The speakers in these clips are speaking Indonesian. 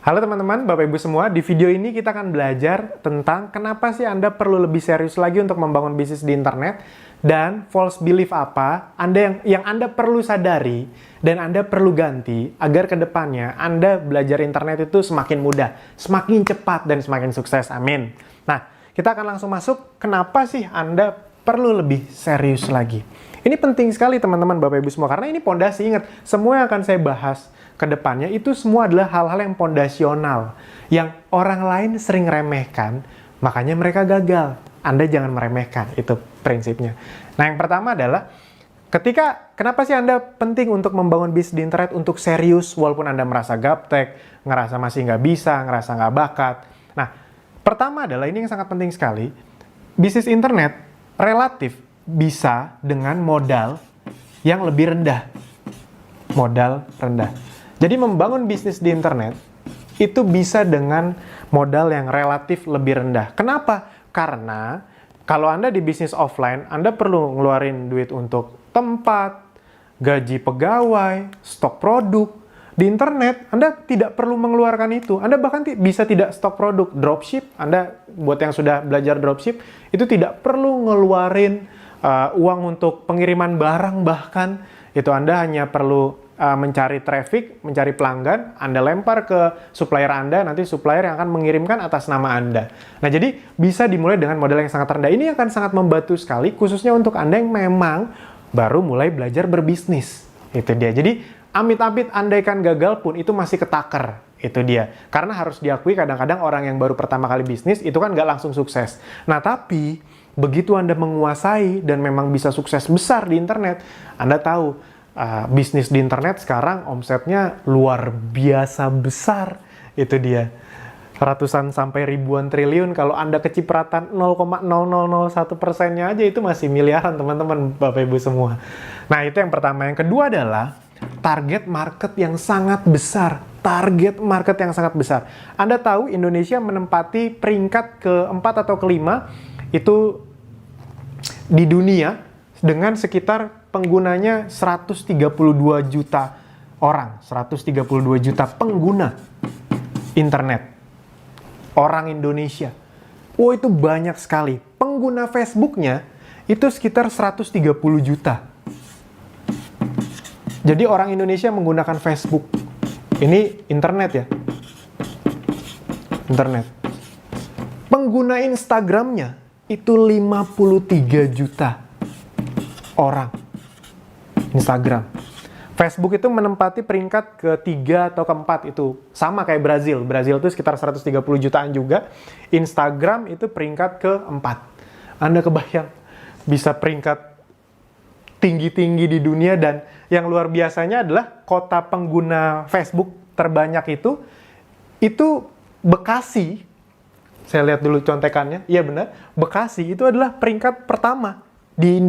Halo teman-teman, Bapak Ibu semua. Di video ini kita akan belajar tentang kenapa sih Anda perlu lebih serius lagi untuk membangun bisnis di internet dan false belief apa yang Anda perlu sadari dan Anda perlu ganti agar kedepannya Anda belajar internet itu semakin mudah, semakin cepat, dan semakin sukses. Amin. Nah, kita akan langsung masuk kenapa sih Anda perlu lebih serius lagi. Ini penting sekali teman-teman Bapak Ibu semua karena ini pondasi. Ingat, semua yang akan saya bahas kedepannya itu semua adalah hal-hal yang pondasional yang orang lain sering remehkan, makanya mereka gagal. Anda jangan meremehkan, itu prinsipnya. Nah, yang pertama adalah kenapa sih Anda penting untuk membangun bisnis di internet untuk serius walaupun Anda merasa gaptek, ngerasa masih nggak bisa, ngerasa nggak bakat. Nah, pertama adalah ini yang sangat penting sekali, bisnis internet relatif bisa dengan modal yang lebih rendah. Modal rendah. Jadi membangun bisnis di internet itu bisa dengan modal yang relatif lebih rendah. Kenapa? Karena kalau Anda di bisnis offline, Anda perlu ngeluarin duit untuk tempat, gaji pegawai, stok produk. Di internet, Anda tidak perlu mengeluarkan itu. Anda bahkan bisa tidak stok produk. Dropship, Anda buat yang sudah belajar dropship, itu tidak perlu ngeluarin uang untuk pengiriman barang bahkan. Itu Anda hanya perlu mencari traffic, mencari pelanggan, Anda lempar ke supplier Anda, nanti supplier yang akan mengirimkan atas nama Anda. Nah, jadi bisa dimulai dengan modal yang sangat rendah. Ini akan sangat membantu sekali, khususnya untuk Anda yang memang baru mulai belajar berbisnis. Itu dia. Jadi, amit-amit andaikan gagal pun, itu masih ketaker. Itu dia. Karena harus diakui kadang-kadang orang yang baru pertama kali bisnis, itu kan nggak langsung sukses. Nah, tapi begitu Anda menguasai dan memang bisa sukses besar di internet, Anda tahu, bisnis di internet sekarang omsetnya luar biasa besar. Itu dia. Ratusan sampai ribuan triliun. Kalau Anda kecipratan 0,0001%-nya aja itu masih miliaran teman-teman Bapak Ibu semua. Nah, itu yang pertama. Yang kedua adalah target market yang sangat besar. Target market yang sangat besar. Anda tahu Indonesia menempati peringkat keempat atau kelima itu di dunia dengan sekitar penggunanya 132 juta orang, 132 juta pengguna internet. Orang Indonesia. Oh, itu banyak sekali. Pengguna Facebooknya itu sekitar 130 juta. Jadi orang Indonesia menggunakan Facebook. Ini internet ya. Internet. Pengguna Instagramnya itu 53 juta orang. Instagram. Facebook itu menempati peringkat ketiga atau keempat, itu sama kayak Brazil. Brazil itu sekitar 130 jutaan juga. Instagram itu peringkat keempat. Anda kebayang bisa peringkat tinggi-tinggi di dunia, dan yang luar biasanya adalah kota pengguna Facebook terbanyak itu Bekasi. Saya lihat dulu contekannya. Iya benar, Bekasi itu adalah peringkat pertama di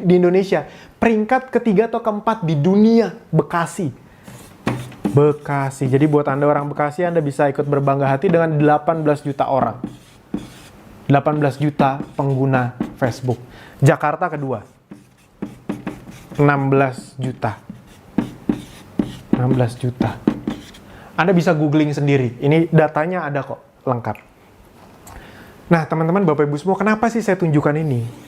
Indonesia. Peringkat ketiga atau keempat di dunia, Bekasi. Bekasi. Jadi buat Anda orang Bekasi, Anda bisa ikut berbangga hati dengan 18 juta orang. 18 juta pengguna Facebook. Jakarta kedua. 16 juta. 16 juta. Anda bisa googling sendiri. Ini datanya ada kok, lengkap. Nah, teman-teman Bapak Ibu semua, kenapa sih saya tunjukkan ini?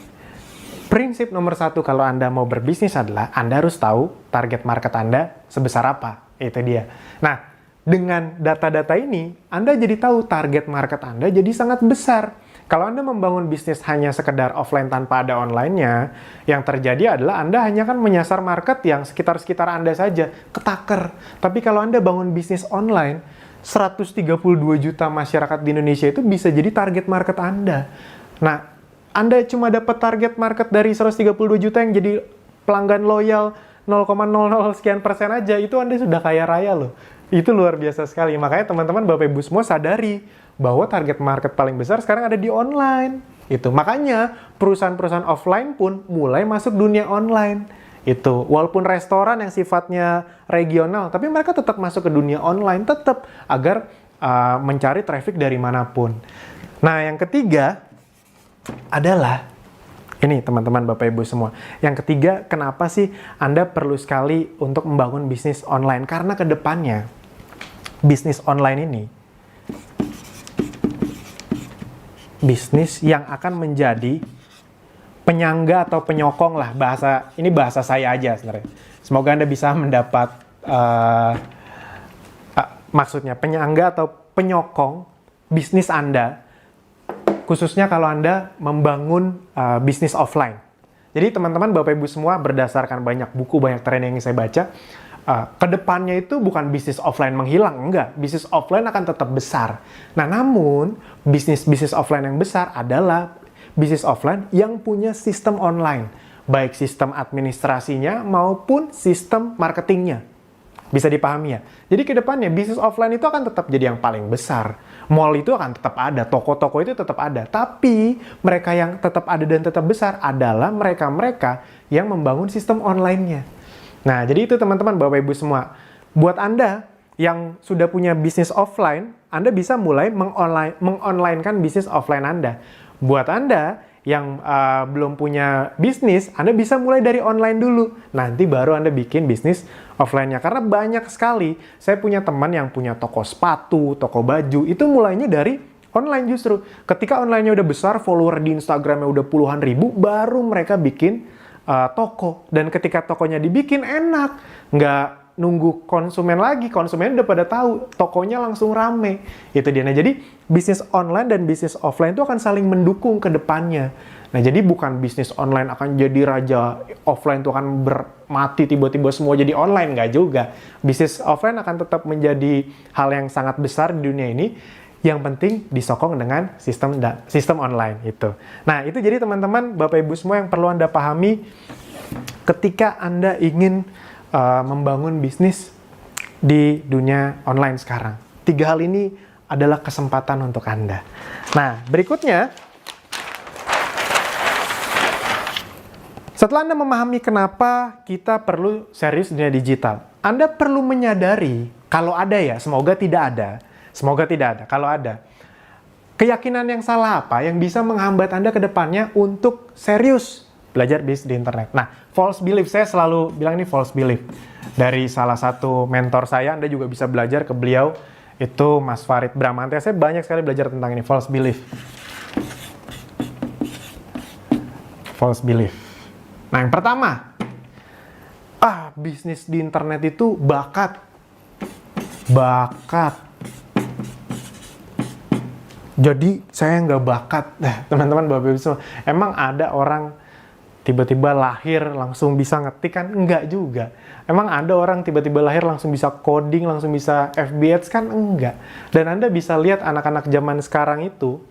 Prinsip nomor satu kalau Anda mau berbisnis adalah Anda harus tahu target market Anda sebesar apa. Itu dia. Nah, dengan data-data ini, Anda jadi tahu target market Anda jadi sangat besar. Kalau Anda membangun bisnis hanya sekedar offline tanpa ada online-nya, yang terjadi adalah Anda hanya kan menyasar market yang sekitar-sekitar Anda saja, ketaker. Tapi kalau Anda bangun bisnis online, 132 juta masyarakat di Indonesia itu bisa jadi target market Anda. Nah, Anda cuma dapat target market dari 132 juta yang jadi pelanggan loyal 0,00 sekian persen aja, itu Anda sudah kaya raya loh. Itu luar biasa sekali. Makanya teman-teman Bapak Ibu semua sadari bahwa target market paling besar sekarang ada di online. Itu. Makanya perusahaan-perusahaan offline pun mulai masuk dunia online. Itu. Walaupun restoran yang sifatnya regional, tapi mereka tetap masuk ke dunia online, tetap agar mencari traffic dari manapun. Nah, yang ketiga adalah ini teman-teman Bapak Ibu semua. Yang ketiga, kenapa sih Anda perlu sekali untuk membangun bisnis online? Karena kedepannya bisnis online ini bisnis yang akan menjadi penyangga atau penyokong lah, ini bahasa saya aja sebenarnya. Semoga Anda bisa mendapat maksudnya penyangga atau penyokong bisnis Anda, khususnya kalau Anda membangun bisnis offline. Jadi teman-teman, Bapak Ibu semua, berdasarkan banyak buku, banyak training yang saya baca, kedepannya itu bukan bisnis offline menghilang, enggak. Bisnis offline akan tetap besar. Nah, namun bisnis offline yang besar adalah bisnis offline yang punya sistem online, baik sistem administrasinya maupun sistem marketingnya. Bisa dipahami ya? Jadi kedepannya bisnis offline itu akan tetap jadi yang paling besar. Mall itu akan tetap ada, toko-toko itu tetap ada. Tapi mereka yang tetap ada dan tetap besar adalah mereka-mereka yang membangun sistem online-nya. Nah, jadi itu teman-teman, Bapak Ibu semua. Buat Anda yang sudah punya bisnis offline, Anda bisa mulai mengonlinekan bisnis offline Anda. Buat Anda yang belum punya bisnis, Anda bisa mulai dari online dulu. Nanti baru Anda bikin bisnis offline-nya. Karena banyak sekali, saya punya teman yang punya toko sepatu, toko baju, itu mulainya dari online justru. Ketika online-nya udah besar, follower di Instagram-nya udah puluhan ribu, baru mereka bikin toko. Dan ketika tokonya dibikin, enak. Nggak nunggu konsumen lagi. Konsumen udah pada tahu, tokonya langsung rame. Itu dia. Nah, jadi bisnis online dan bisnis offline itu akan saling mendukung ke depannya. Nah, jadi bukan bisnis online akan jadi raja, offline itu akan mati tiba-tiba semua jadi online. Nggak juga. Bisnis offline akan tetap menjadi hal yang sangat besar di dunia ini. Yang penting disokong dengan sistem online itu. Nah, itu jadi teman-teman, Bapak Ibu semua yang perlu Anda pahami ketika Anda ingin membangun bisnis di dunia online sekarang. 3 hal ini adalah kesempatan untuk Anda. Nah, berikutnya, setelah Anda memahami kenapa kita perlu serius di dunia digital, Anda perlu menyadari, kalau ada ya, semoga tidak ada, kalau ada, keyakinan yang salah apa yang bisa menghambat Anda ke depannya untuk serius belajar bisnis di internet. Nah, false belief, saya selalu bilang ini false belief. Dari salah satu mentor saya, Anda juga bisa belajar ke beliau, itu Mas Farid Bramantya. Saya banyak sekali belajar tentang ini, false belief. False belief. Nah, yang pertama, bisnis di internet itu bakat. Jadi saya nggak bakat. Teman-teman, Bapak Ibu semua, emang ada orang tiba-tiba lahir langsung bisa ngetik kan? Enggak juga. Emang ada orang tiba-tiba lahir langsung bisa coding, langsung bisa FB Ads kan? Enggak. Dan Anda bisa lihat anak-anak zaman sekarang itu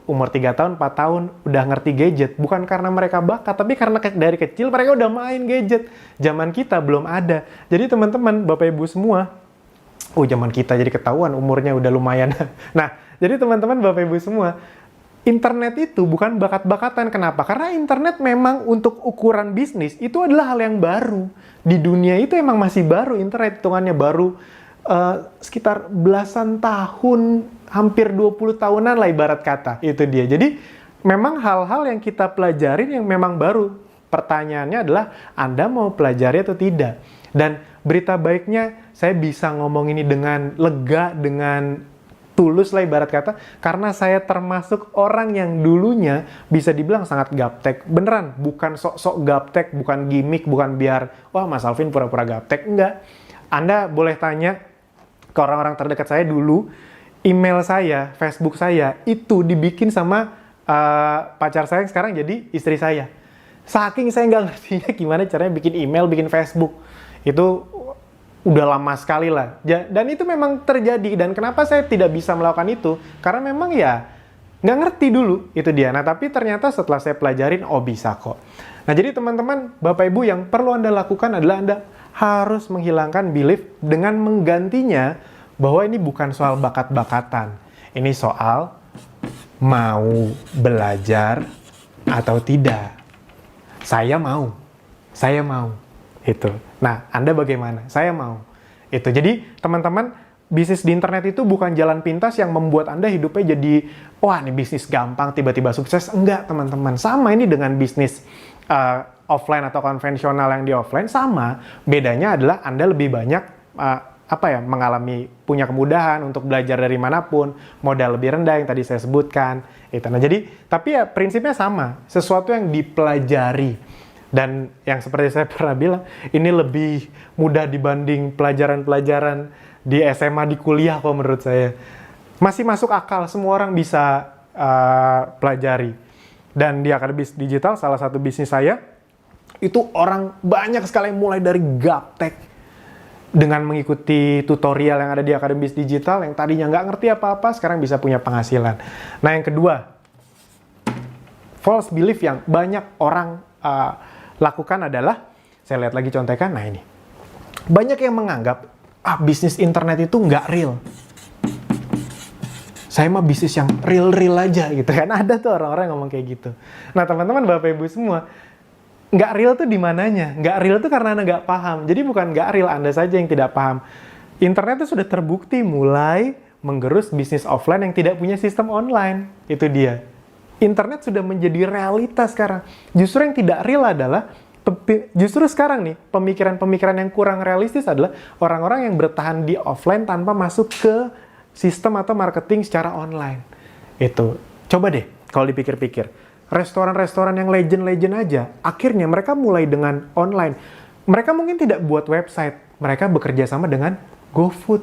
umur 3 tahun, 4 tahun udah ngerti gadget. Bukan karena mereka bakat, tapi karena dari kecil mereka udah main gadget. Zaman kita belum ada. Jadi teman-teman, Bapak Ibu semua, zaman kita jadi ketahuan umurnya udah lumayan. Nah, jadi teman-teman, Bapak Ibu semua, internet itu bukan bakat-bakatan. Kenapa? Karena internet memang untuk ukuran bisnis itu adalah hal yang baru. Di dunia itu emang masih baru, internet hitungannya baru sekitar belasan tahun, hampir 20 tahunan lah ibarat kata. Itu dia. Jadi memang hal-hal yang kita pelajarin yang memang baru. Pertanyaannya adalah Anda mau pelajari atau tidak? Dan berita baiknya saya bisa ngomong ini dengan lega, dengan tulus lah ibarat kata, karena saya termasuk orang yang dulunya bisa dibilang sangat gaptek. Beneran, bukan sok-sok gaptek, bukan gimmick, bukan biar, wah Mas Alvin pura-pura gaptek. Enggak. Anda boleh tanya ke orang-orang terdekat saya dulu, email saya, Facebook saya, itu dibikin sama pacar saya yang sekarang jadi istri saya. Saking saya nggak ngertinya gimana caranya bikin email, bikin Facebook. Itu udah lama sekali lah. Dan itu memang terjadi. Dan kenapa saya tidak bisa melakukan itu? Karena memang ya nggak ngerti dulu. Itu dia. Nah, tapi ternyata setelah saya pelajarin, bisa kok. Nah, jadi teman-teman, Bapak Ibu, yang perlu Anda lakukan adalah Anda harus menghilangkan belief dengan menggantinya bahwa ini bukan soal bakat-bakatan. Ini soal mau belajar atau tidak. Saya mau. Itu. Nah, Anda bagaimana? Saya mau. Itu. Jadi, teman-teman, bisnis di internet itu bukan jalan pintas yang membuat Anda hidupnya jadi, wah, ini bisnis gampang, tiba-tiba sukses. Enggak, teman-teman. Sama ini dengan bisnis offline atau konvensional yang di offline, sama. Bedanya adalah Anda lebih banyak punya kemudahan untuk belajar dari manapun, modal lebih rendah yang tadi saya sebutkan. Itu. Nah, jadi tapi ya prinsipnya sama, sesuatu yang dipelajari. Dan yang seperti saya pernah bilang, ini lebih mudah dibanding pelajaran-pelajaran di SMA, di kuliah kok menurut saya. Masih masuk akal, semua orang bisa pelajari. Dan di Akademi Digital, salah satu bisnis saya, itu orang banyak sekali mulai dari gaptek, dengan mengikuti tutorial yang ada di Akademi Digital, yang tadinya nggak ngerti apa-apa, sekarang bisa punya penghasilan. Nah, yang kedua, false belief yang banyak orang lakukan adalah, saya lihat lagi contekan, nah ini. Banyak yang menganggap, bisnis internet itu nggak real. Saya mah bisnis yang real-real aja gitu kan. Ada tuh orang-orang yang ngomong kayak gitu. Nah, teman-teman, Bapak Ibu semua, nggak real tuh di mananya? Nggak real tuh karena Anda nggak paham. Jadi bukan nggak real, Anda saja yang tidak paham. Internet itu sudah terbukti mulai menggerus bisnis offline yang tidak punya sistem online. Itu dia. Internet sudah menjadi realitas sekarang. Justru yang tidak real adalah, justru sekarang nih, pemikiran-pemikiran yang kurang realistis adalah orang-orang yang bertahan di offline tanpa masuk ke sistem atau marketing secara online. Itu. Coba deh kalau dipikir-pikir. Restoran-restoran yang legend-legend aja, akhirnya mereka mulai dengan online. Mereka mungkin tidak buat website, mereka bekerja sama dengan GoFood.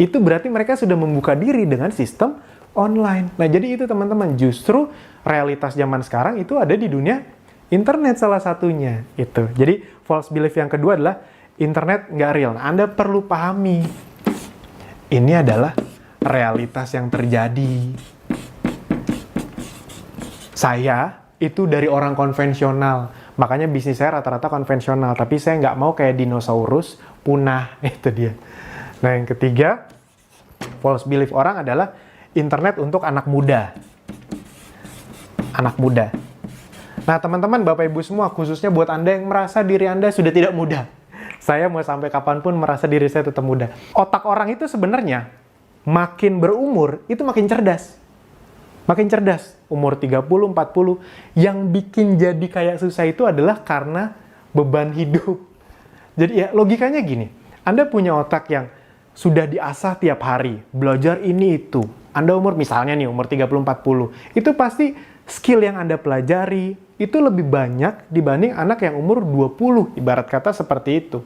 Itu berarti mereka sudah membuka diri dengan sistem online. Nah, jadi itu teman-teman, justru realitas zaman sekarang itu ada di dunia internet salah satunya. Itu. Jadi, false belief yang kedua adalah internet nggak real. Nah, Anda perlu pahami, ini adalah realitas yang terjadi. Saya itu dari orang konvensional, makanya bisnis saya rata-rata konvensional, tapi saya nggak mau kayak dinosaurus punah, itu dia. Nah, yang ketiga, false belief orang adalah internet untuk anak muda. Anak muda. Nah, teman-teman, Bapak Ibu semua, khususnya buat Anda yang merasa diri Anda sudah tidak muda. Saya mau sampai kapanpun merasa diri saya tetap muda. Otak orang itu sebenarnya makin berumur, itu makin cerdas. Makin cerdas, umur 30, 40, yang bikin jadi kayak susah itu adalah karena beban hidup. Jadi ya logikanya gini, Anda punya otak yang sudah diasah tiap hari, belajar ini itu. Anda umur misalnya nih, umur 30, 40, itu pasti skill yang Anda pelajari itu lebih banyak dibanding anak yang umur 20, ibarat kata seperti itu.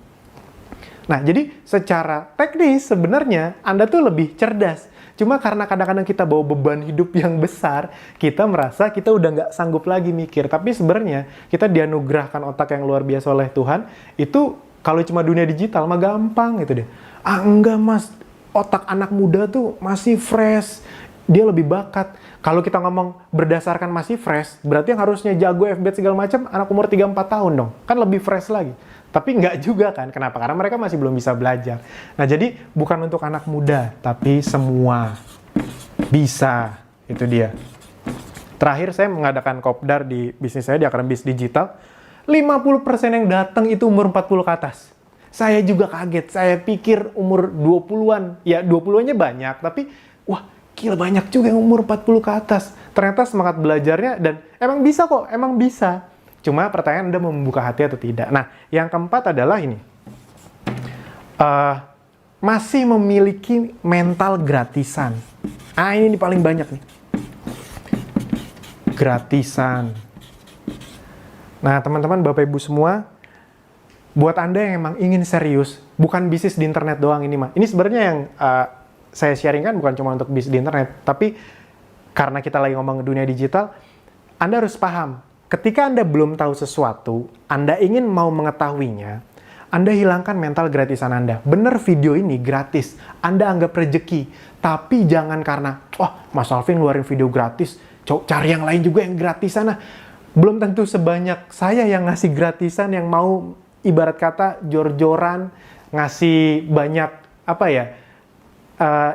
Nah, jadi secara teknis sebenarnya Anda tuh lebih cerdas. Cuma karena kadang-kadang kita bawa beban hidup yang besar, kita merasa kita udah nggak sanggup lagi mikir. Tapi sebenarnya kita dianugerahkan otak yang luar biasa oleh Tuhan, itu kalau cuma dunia digital mah gampang gitu deh. Enggak mas, otak anak muda tuh masih fresh, dia lebih bakat. Kalau kita ngomong berdasarkan masih fresh, berarti yang harusnya jago FB segala macam, anak umur 3-4 tahun dong. Kan lebih fresh lagi. Tapi nggak juga kan, kenapa? Karena mereka masih belum bisa belajar. Nah, jadi bukan untuk anak muda, tapi semua bisa. Itu dia. Terakhir saya mengadakan kopdar di bisnis saya, di Akademi Digital. 50% yang datang itu umur 40 ke atas. Saya juga kaget, saya pikir umur 20-an. Ya, 20-annya banyak, tapi wah, gila banyak juga yang umur 40 ke atas. Ternyata semangat belajarnya, dan emang bisa kok, emang bisa. Cuma pertanyaan Anda mau membuka hati atau tidak. Nah, yang keempat adalah ini. Masih memiliki mental gratisan. Ini paling banyak nih. Gratisan. Nah, teman-teman, Bapak Ibu semua, buat Anda yang emang ingin serius, bukan bisnis di internet doang ini, mah. Ini sebenarnya yang saya sharingkan bukan cuma untuk bisnis di internet, tapi karena kita lagi ngomong dunia digital, Anda harus paham. Ketika Anda belum tahu sesuatu, Anda ingin mau mengetahuinya, Anda hilangkan mental gratisan Anda. Bener, video ini gratis, Anda anggap rezeki. Tapi jangan karena, Mas Alvin ngeluarin video gratis, cari yang lain juga yang gratis sana. Belum tentu sebanyak saya yang ngasih gratisan, yang mau ibarat kata jor-joran, ngasih banyak,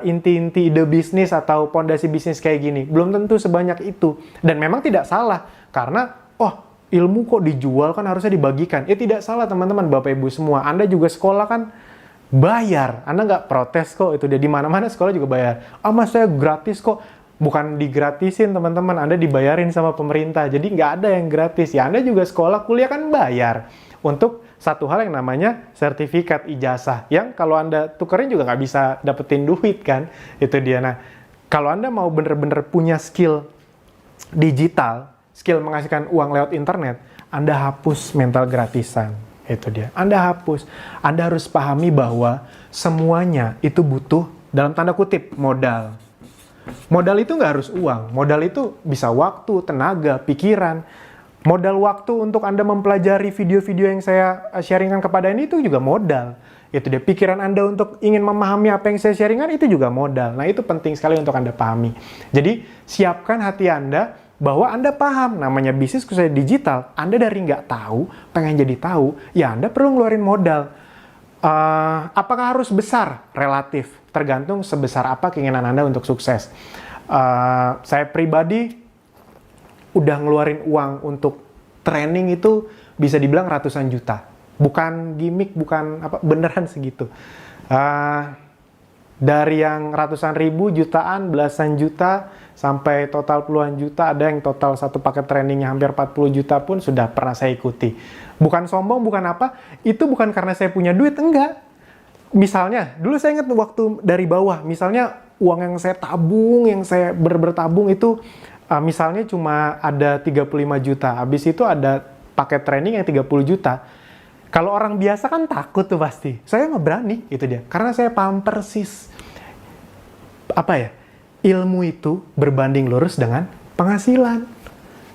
inti-inti ide bisnis atau pondasi bisnis kayak gini. Belum tentu sebanyak itu. Dan memang tidak salah, karena ilmu kok dijual, kan harusnya dibagikan. Ya tidak salah teman-teman, Bapak Ibu semua. Anda juga sekolah kan bayar. Anda nggak protes kok, itu dia. Di mana-mana sekolah juga bayar. Mas saya gratis kok. Bukan digratisin teman-teman, Anda dibayarin sama pemerintah. Jadi nggak ada yang gratis. Ya Anda juga sekolah, kuliah kan bayar. Untuk satu hal yang namanya sertifikat ijazah, yang kalau Anda tukerin juga nggak bisa dapetin duit kan, itu dia. Nah, kalau Anda mau bener-bener punya skill digital, skill menghasilkan uang lewat internet, Anda hapus mental gratisan. Itu dia. Anda hapus. Anda harus pahami bahwa semuanya itu butuh, dalam tanda kutip, modal. Modal itu nggak harus uang. Modal itu bisa waktu, tenaga, pikiran. Modal waktu untuk Anda mempelajari video-video yang saya sharingkan kepada ini itu juga modal. Itu dia. Pikiran Anda untuk ingin memahami apa yang saya sharingkan itu juga modal. Nah, itu penting sekali untuk Anda pahami. Jadi, siapkan hati Anda bahwa Anda paham namanya bisnis khususnya digital. Anda dari nggak tahu, pengen jadi tahu, ya Anda perlu ngeluarin modal. Apakah harus besar? Relatif. Tergantung sebesar apa keinginan Anda untuk sukses. Saya pribadi udah ngeluarin uang untuk training itu bisa dibilang ratusan juta. Bukan gimmick, bukan apa, beneran segitu. Dari yang ratusan ribu, jutaan, belasan juta, sampai total puluhan juta, ada yang total satu paket trainingnya hampir 40 juta pun sudah pernah saya ikuti. Bukan sombong, bukan apa, itu bukan karena saya punya duit, enggak. Misalnya, dulu saya ingat waktu dari bawah, misalnya uang yang saya tabung, yang saya bertabung itu, misalnya cuma ada 35 juta, habis itu ada paket training yang 30 juta. Kalau orang biasa kan takut tuh pasti. Saya nggak berani, itu dia. Karena saya paham persis. Apa ya? Ilmu itu berbanding lurus dengan penghasilan.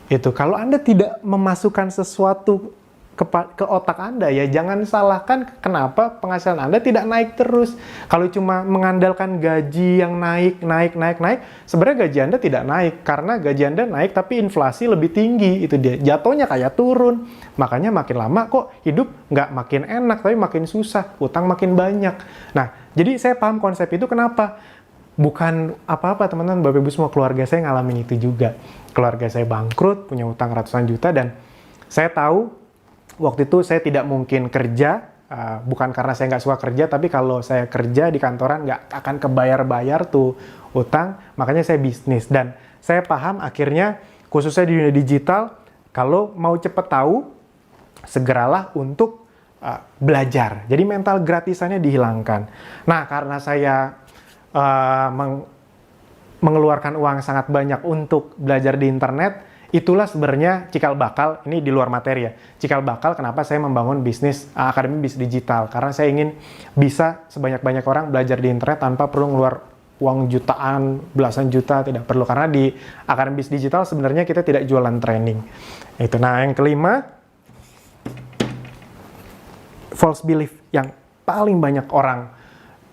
Itu. Kalau Anda tidak memasukkan sesuatu ke otak Anda, ya jangan salahkan kenapa penghasilan Anda tidak naik terus. Kalau cuma mengandalkan gaji yang naik, sebenarnya gaji Anda tidak naik. Karena gaji Anda naik, tapi inflasi lebih tinggi. Itu dia. Jatuhnya kayak turun. Makanya makin lama kok hidup nggak makin enak, tapi makin susah. Utang makin banyak. Nah, jadi saya paham konsep itu kenapa. Bukan apa-apa teman-teman, Bapak Ibu semua, keluarga saya ngalamin itu juga. Keluarga saya bangkrut, punya utang ratusan juta, dan saya tahu waktu itu saya tidak mungkin kerja, bukan karena saya nggak suka kerja, tapi kalau saya kerja di kantoran nggak akan kebayar-bayar tuh utang, makanya saya bisnis. Dan saya paham akhirnya, khususnya di dunia digital, kalau mau cepet tahu, segeralah untuk belajar. Jadi mental gratisannya dihilangkan. Nah, karena saya mengeluarkan uang sangat banyak untuk belajar di internet, itulah sebenarnya cikal bakal, ini di luar materi ya, cikal bakal kenapa saya membangun bisnis Akademi Bisnis Digital, karena saya ingin bisa sebanyak-banyak orang belajar di internet tanpa perlu ngeluar uang jutaan, belasan juta, tidak perlu, karena di Akademi Bisnis Digital sebenarnya kita tidak jualan training. Itu. Nah, yang kelima, false belief yang paling banyak orang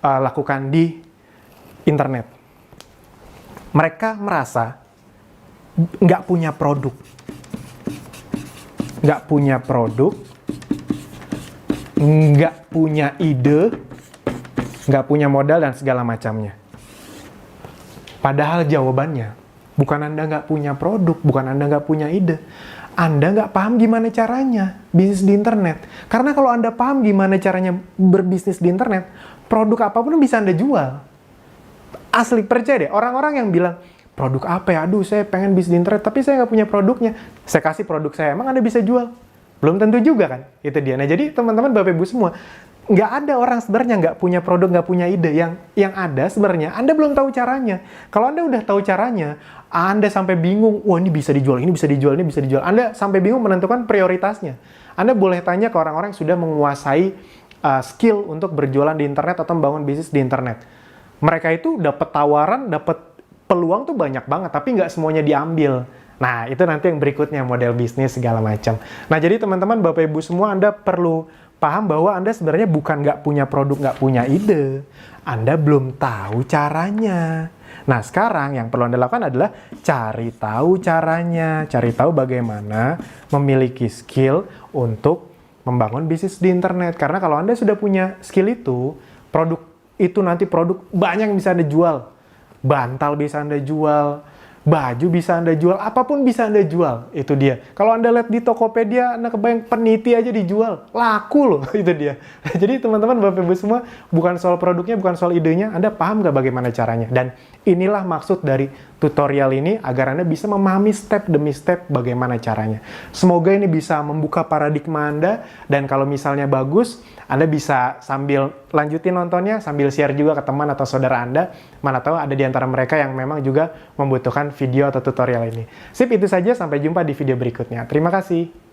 lakukan di internet. Mereka merasa nggak punya produk, nggak punya ide, nggak punya modal, dan segala macamnya. Padahal jawabannya, bukan Anda nggak punya produk, bukan Anda nggak punya ide. Anda nggak paham gimana caranya bisnis di internet. Karena kalau Anda paham gimana caranya berbisnis di internet, produk apapun bisa Anda jual. Asli, percaya deh, orang-orang yang bilang, produk apa ya? Aduh, saya pengen bisnis di internet, tapi saya nggak punya produknya. Saya kasih produk saya, emang Anda bisa jual? Belum tentu juga kan? Itu dia. Nah, jadi teman-teman, Bapak Ibu semua, nggak ada orang sebenarnya nggak punya produk, nggak punya ide. Yang ada sebenarnya, Anda belum tahu caranya. Kalau Anda udah tahu caranya, Anda sampai bingung, wah ini bisa dijual, ini bisa dijual, ini bisa dijual. Anda sampai bingung menentukan prioritasnya. Anda boleh tanya ke orang-orang yang sudah menguasai skill untuk berjualan di internet atau membangun bisnis di internet. Mereka itu dapat tawaran, dapat peluang tuh banyak banget, tapi nggak semuanya diambil. Nah, itu nanti yang berikutnya, model bisnis segala macam. Nah, jadi teman-teman, Bapak Ibu semua, Anda perlu paham bahwa Anda sebenarnya bukan nggak punya produk, nggak punya ide. Anda belum tahu caranya. Nah, sekarang yang perlu Anda lakukan adalah cari tahu caranya, cari tahu bagaimana memiliki skill untuk membangun bisnis di internet. Karena kalau Anda sudah punya skill itu, produk itu nanti produk banyak yang bisa Anda jual. Bantal bisa Anda jual, baju bisa Anda jual, apapun bisa Anda jual, itu dia. Kalau Anda lihat di Tokopedia, Anda kebayang peniti aja dijual, laku loh, itu dia. Jadi teman-teman, Bapak Ibu semua, bukan soal produknya, bukan soal idenya, Anda paham nggak bagaimana caranya? Dan inilah maksud dari tutorial ini, agar Anda bisa memahami step demi step bagaimana caranya. Semoga ini bisa membuka paradigma Anda, dan kalau misalnya bagus, Anda bisa sambil lanjutin nontonnya, sambil share juga ke teman atau saudara Anda, mana tahu ada di antara mereka yang memang juga membutuhkan video atau tutorial ini. Sip, itu saja. Sampai jumpa di video berikutnya. Terima kasih.